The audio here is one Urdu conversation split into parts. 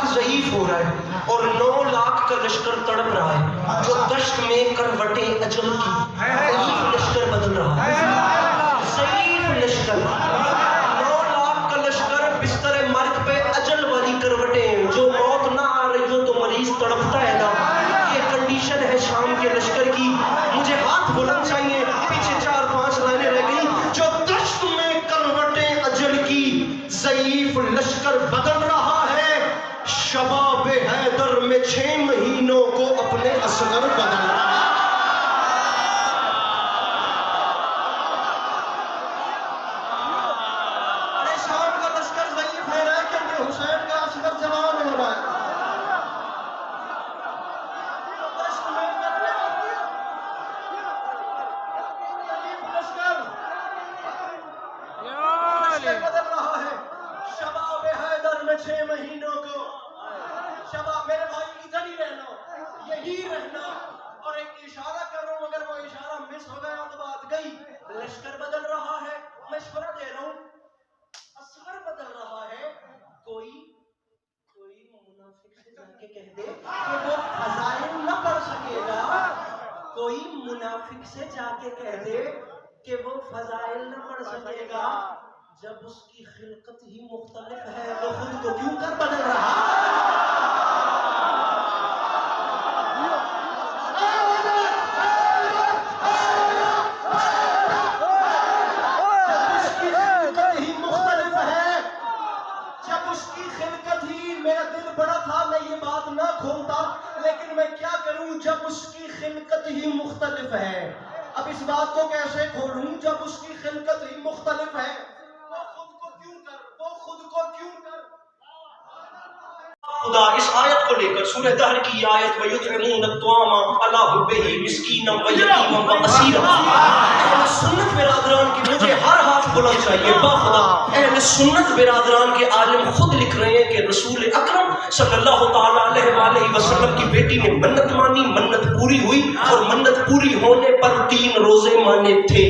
ضعیف ہو رہا ہے اور 9 لاکھ کا لشکر تڑپ رہا ہے جو دشت میں کروٹیں اجل کی ضعیف لشکر بدل رہا ہے ضعیف لشکر 9 لاکھ کا لشکر بستر مرگ پہ اجل والی کروٹیں جو موت نہ آ رہی ہو تو مریض تڑپتا ہے نا یہ کنڈیشن ہے شام کے لشکر کی مجھے ہاتھ بلند چاہیے پیچھے 4-5 لائنیں رہ گئی جو دشت میں کروٹیں اجل کی ضعیف لشکر بدل رہا ہے شباب حیدر میں 6 مہینوں کو اپنے اصغر بدل رہا ہے ارے شام کا لشکر ضعیف ہو رہا ہے کیونکہ حسین کا اصغر جوان ہو رہا ہے بدل رہا ہے شباب حیدر میں 6 مہینوں کو شباب میرے بھائی ادھر ہی رہنا یہی رہنا اور ایک اشارہ کر رہا ہوں اگر وہ اشارہ مس ہو گیا تو بات گئی لشکر بدل رہا ہے مشورہ دے رہا ہوں اصغر بدل رہا ہے کوئی منافق سے جا کے کہہ دے کہ وہ فضائل نہ پڑھ سکے گا کوئی منافق سے جا کے کہہ دے کہ وہ فضائل نہ پڑھ سکے گا جب اس کی خلقت ہی مختلف ہے وہ خود کو کیوں کر بدل رہا جب اس کی خلقت ہی میرا دل بڑا تھا میں یہ بات نہ کھولتا لیکن میں کیا کروں جب اس کی خلقت ہی مختلف ہے اب اس بات کو کیسے کھولوں جب اس کی خلقت ہی مختلف ہے خدا اس آیت کو لے کر سورہ دہر کی یہ آیت وَيُطْعِمُونَ الطَّعَامَ عَلَىٰ حُبِّهِ مِسْكِینًا وَیَتِیمًا وَأَسِیرًا اہل سنت برادران کی مجھے ہر ہاتھ بلند چاہیے باخدا اہل سنت برادران کے عالم خود لکھ رہے ہیں کہ رسول اکرم صلی اللہ تعالیٰ علیہ وآلہ وسلم کی بیٹی نے منت مانی منت پوری ہوئی اور منت پوری ہونے پر 3 روزے مانے تھے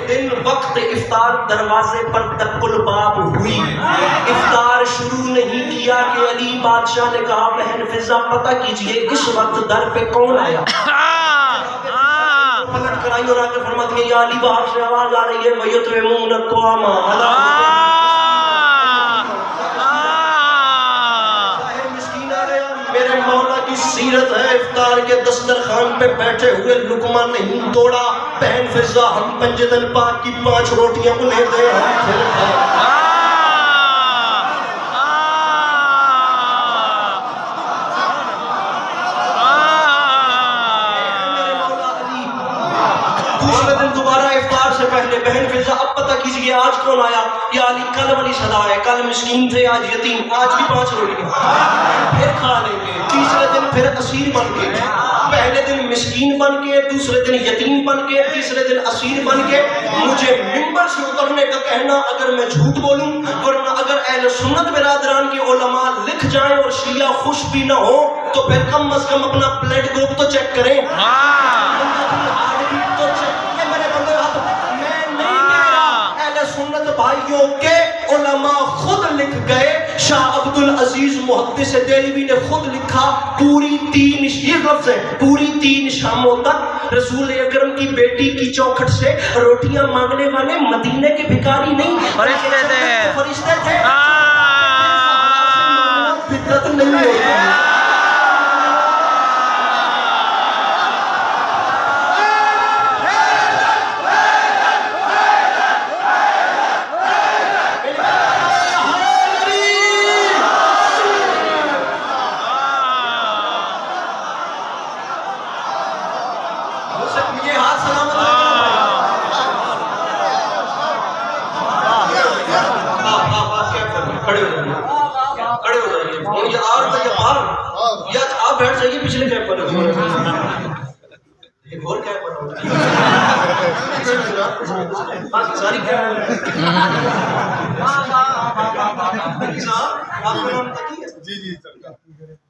دن وقت افطار دروازے پر تقل باب ہوئی افطار شروع نہیں کیا کہ علی بادشاہ نے کہا بہن فضا پتہ کیجئے اس وقت در پہ کون آیا پلٹ کر آئی اور آ کے فرماتی ہے یا علی باہر سے آواز آ رہی ہے وَيُطْعِمُونَ الطَّعَامَ میرے مولا کی سیرت ہے افطار کے دسترخوان پہ بیٹھے ہوئے لقمہ نہیں توڑا بہن فضا ہم پنجدن پاک کی 5 روٹیاں انہیں دے ہم پھر کھائیں پہلے بہن فضا اب پتہ کیجئے آج کون آیا یا علی کل والی صدا ہے کل مسکین تھے آج یتیم آج بھی 5 روٹیاں پھر کھا لیں گے تیسرے دن پھر اسیر بن کے پہلے دن مسکین بن کے دوسرے دن یتیم بن کے تیسرے دن اسیر بن کے مجھے منبر سے اترنے کا کہنا اگر میں جھوٹ بولوں ورنہ اگر اہل سنت برادران کے علماء لکھ جائیں اور شیعہ خوش بھی نہ ہو تو پھر کم از کم اپنا پلیٹ گروپ تو چیک کریں سنت بھائیوں کے علماء خود لکھ گئے شاہ عبدالعزیز محدث دہلوی نے خود لکھا پوری 3 یہ لفظ ہے پوری 3 شاموں تک رسول اکرم کی بیٹی کی چوکھٹ سے روٹیاں مانگنے والے مدینے کے بھکاری نہیں فرشتے تھے فطرت نہیں ہوتی بیٹھ جائیے پچھلے کیب پر ایک اور کیب پر ساری کیب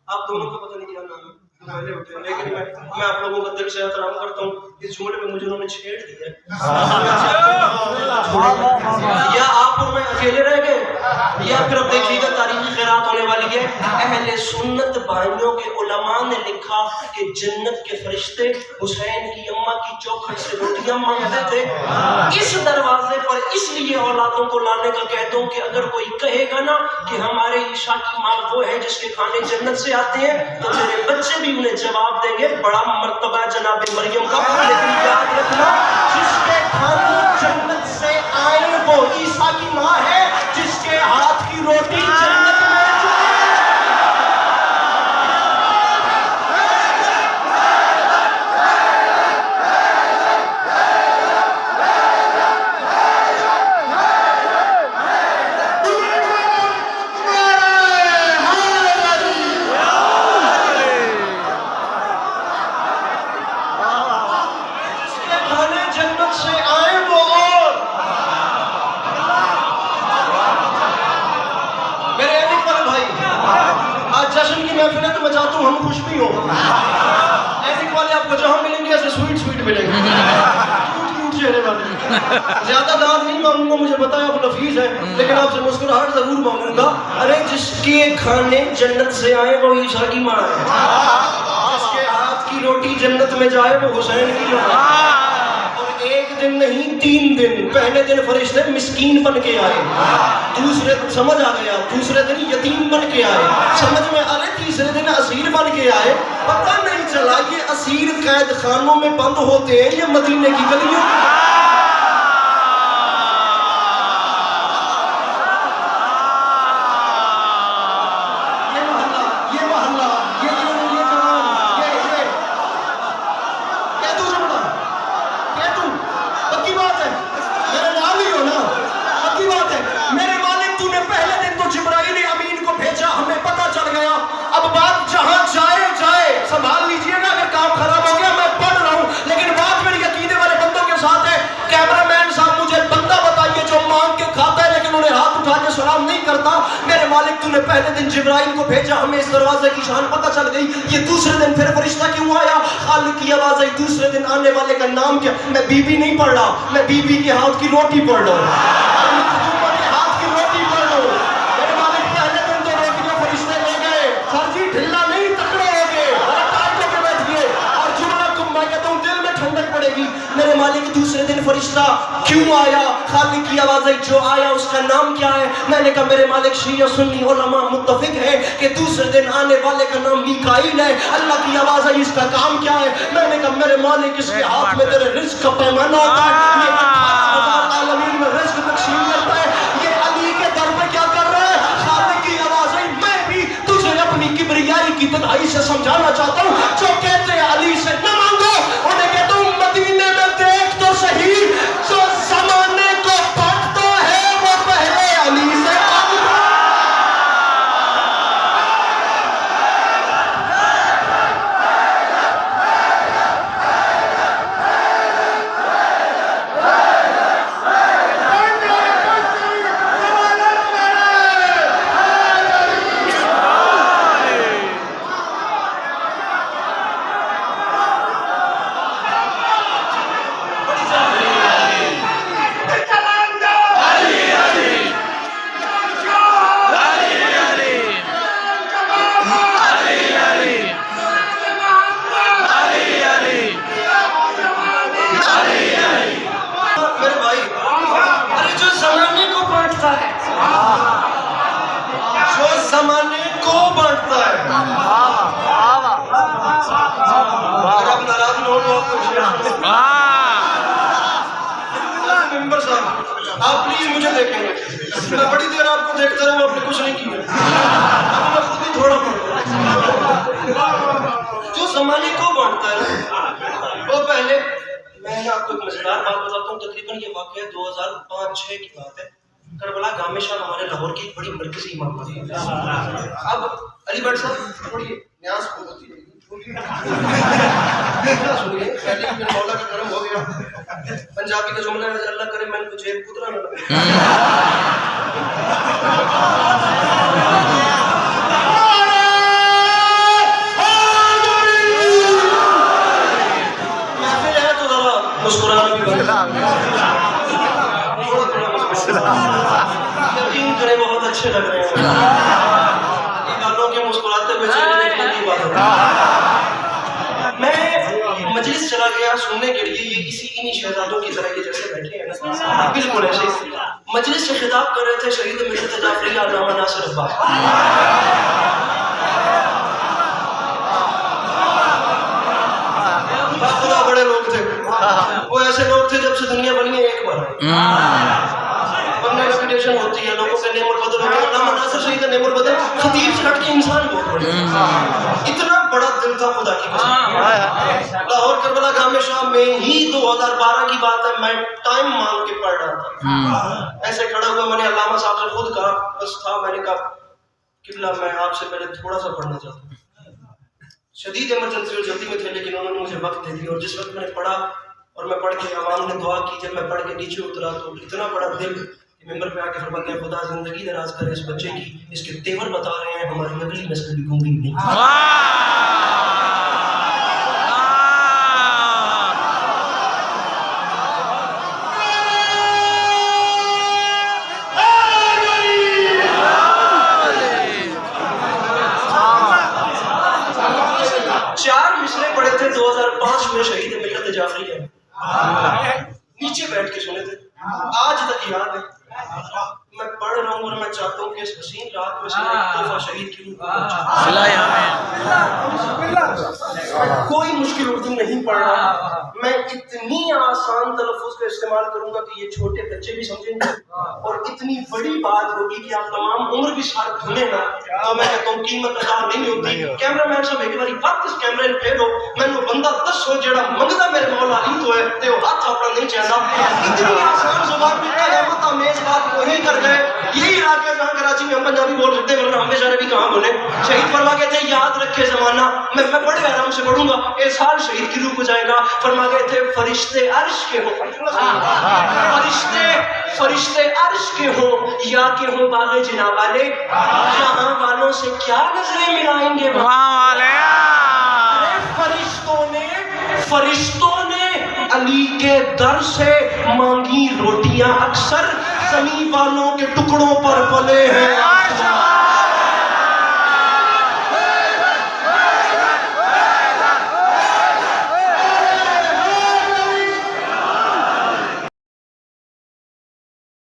آپ دونوں کا پتہ نہیں کیا نام ہے لیکن میں آپ لوگوں کا دل سے احترام کرتا ہوں اس جملے میں مجھے انہوں نے چھیڑ دیا یا آپ اور میں اکیلے رہ گئے یا پھر اب دیکھیے گا تاریخی خیرات ہونے والی ہے. اہل سنت بھائیوں کے علماء نے لکھا کہ جنت کے فرشتے حسین کی اماں کی چوکھٹ سے روٹیاں مانگتے تھے. اس دروازے پر اس لیے اولادوں کو لانے کا کہتا ہوں کہ اگر کوئی کہے گا نا کہ ہمارے عیشا کی ماں وہ ہے جس کے کھانے جنت سے آتے ہیں, تو میرے بچے بھی انہیں جواب دیں گے بڑا مرتبہ جناب مریم کا. لیکن یاد رکھنا جس کے کھانے جنت سے آئے وہ عیسیٰ کی ماں ہے, جس کے ہاتھ کی روٹی جنت میں میں چاہتا ہوں ہم خوش بھی ہوں. ایسے والے آپ کو جہاں ملیں گے ایسے سویٹ سویٹ ملیں گے, کیوٹ چہرے والے. زیادہ داد نہیں مانگوں گا, مجھے پتا ہے آپ نفیس ہے, لیکن آپ سے مسکراہٹ ضرور مانگوں گا. ارے جس کے کھانے جنت سے آئے وہ عیسیٰ کی ماں ہے, جس کے ہاتھ کی روٹی جنت میں جائے وہ حسین کی ماں ہے. اور ایک دن نہیں 3 دن. پہلے دن فرشتے مسکین بن کے آئے, دوسرے سمجھ آ گیا, دوسرے دن یتیم بن کے آئے, سمجھ میں آ رہے, تیسرے دن اسیر بن کے آئے. پتہ نہیں چلا یہ اسیر قید خانوں میں بند ہوتے ہیں یہ مدینے کی گلیوں. سنبھال لیجئے گا اگر کام خراب ہو گیا, میں پڑھ رہا ہوں لیکن بات میری عقیدے والے بندوں کے ساتھ ہے. کیمرہ مین صاحب مجھے بندہ بتائیے جو مانگ کے کھاتا ہے لیکن انہیں ہاتھ اٹھا کے سلام نہیں کرتا. میرے مالک تو نے پہلے دن جبرائیل کو بھیجا, ہمیں اس دروازے کی شان پتہ چل گئی. یہ دوسرے دن پھر فرشتہ کیوں آیا؟ خالق کی آواز آئی. دوسرے دن آنے والے کا نام کیا؟ میں بی بی نہیں پڑھ رہا, میں بی بی کے ہاتھ کی روٹی پڑھ رہا ہوں. میرے مالک دوسرے دن فرشتہ کیوں آیا؟ خالق کی آواز آئی. جو آیا اس کا نام کیا ہے؟ میں نے کہا میرے مالک شیعہ سنی علماء متفق ہے کہ دوسرے دن آنے والے کا نام میکائیل ہے. اللہ کی آواز آئی اس کا کام کیا ہے؟ میں نے کہا میرے مالک اس کے ہاتھ میں تیرے رزق کا پیمانہ ہوتا ہے, یہ 18,000 عالمین میں رزق تقسیم کرتا ہے. یہ علی کے در میں کیا کر رہا ہے؟ خالق کی آواز آئی. میں بھی تجھے اپنی کبریائی کی تنہائی سے سمجھانا چاہتا ہوں. جو کہتے ہیں علی سے نہ مانگو, انہیں کہتا ہوں مدینے میں دیکھ تو صحیح, جو زمانے کو پڑھتا ہے وہ پہلے علی سے آپ پلیز مجھے دیکھیں گے. میں بڑی دیر آپ کو دیکھتا رہا ہوں, آپ نے کچھ نہیں کیا. اب میں خود ہی تھوڑا جو زمانے کو بانٹتا ہے وہ پہلے. میں آپ کو ایک مزیدار بات بتاتا ہوں. تقریباً یہ واقعہ 2005-06 کی بات ہے. کربلا گام شاہ ہمارے لاہور کی ایک بڑی مرکزی امام ہے. اب علی بٹ صاحب تھوڑی نیاز کو ہوتی ہے, سنیے پہلے میرے مولا کا کرم ہو گیا. پنجابی کا جملہ ہے اللہ کرے میں کو جیب کترا نہ لگے. محفل ہے تو ذرا مسکرانا بھی بند. یقین کرے بہت مسکراتے ہوئے چہرے دیکھنے کی عبادت ہے. میں مجلس چلا گیا سننے کے لیے, یہ انہی شہزادوں کی طرح کے جیسے بیٹھے ہیں نا, بالکل ایسے. مجلس سے خطاب کر رہے تھے شہید ملت جعفریہ علامہ ناصر عباس. خدا بڑے لوگ تھے, وہ ایسے لوگ تھے جب سے دنیا بنی ہے ایک بار بننے ریپوٹیشن ہوتی ہے, لوگوں کے نعم البدل ہو گیا. علامہ ناصر شہید نعم البدل خطیب سے ہٹ کے انسان بہت بڑے, اتنا بڑا دل تھا خدا کی قسم. لاہور کربلا گام شاہ میں ہی 2012 کی بات ہے, میں ٹائم مانگ کے پڑھ رہا تھا. ایسے کھڑا ہوا میں نے علامہ صاحب سے خود کہا, بس تھا, میں نے کہا قبلہ میں آپ سے پہلے تھوڑا سا پڑھنا چاہتا ہوں. شدید ایمرجنسی اور جلدی میں تھے, لیکن انہوں نے مجھے وقت دے دیا. اور جس وقت میں نے پڑھا اور میں پڑھ کے عوام نے دعا کی, جب میں پڑھ کے نیچے اترا تو اتنا بڑا دل کہ ممبر پہ آ کے فرمایا کہ خدا زندگی دراز کرے اس بچے کی, اس کے تیور بتا رہے ہیں ہماری اگلی نسل بھی گونگی نہیں. پڑے تھے 2005 میں شہید ملت جعفریہ نیچے بیٹھ کے سنے تھے, آج تک یاد ہے. میں پڑھ رہا ہوں اور میں چاہتا ہوں کہ اس حسین رات میں سے ایک تحفہ شہید کی روح کو پہنچے. کوئی مشکل اردو نہیں پڑھ رہا, میں اتنی آسان تلفظ کا استعمال کروں گا کہ یہ چھوٹے بچے بھی سمجھیں گے, اور اتنی بڑی بات ہوگی کہ آپ تمام عمر بھی ساتھ دھنے گا. تو میں کہتا ہوں قیمت ادا نہیں ہوتی. کیمرہ مین صاحب ایک باری واپس کیمرے پھیرو, میں نے بندہ دس ہو جڑا منگتا میرے مولا علی تو ہے تے ہاتھ اپنا نہیں چاہتا. اتنی آسان زبان میں قیامت آمیز بات وہی کر گئے. یہی علاقہ جہاں کراچی میں ہم پنجابی بول سکتے ہیں, ورنہ ہم بیچارے بھی کہاں بولے. شہید فرما گئے تھے یاد رکھے زمانہ, میں بڑے آرام سے پڑھوں گا, اے سال شہید کی روح کو جائے گا. فرما گئے تھے فرشتے عرش کے ہو, فرشتے عرش کے ہو یا کہ ہو باغ جنا والے, یہاں والوں سے کیا نظریں ملائیں گے وہاں والے. فرشتوں نے علی کے در سے مانگی روٹیاں, اکثر زمین والوں کے ٹکڑوں پر پلے ہیں.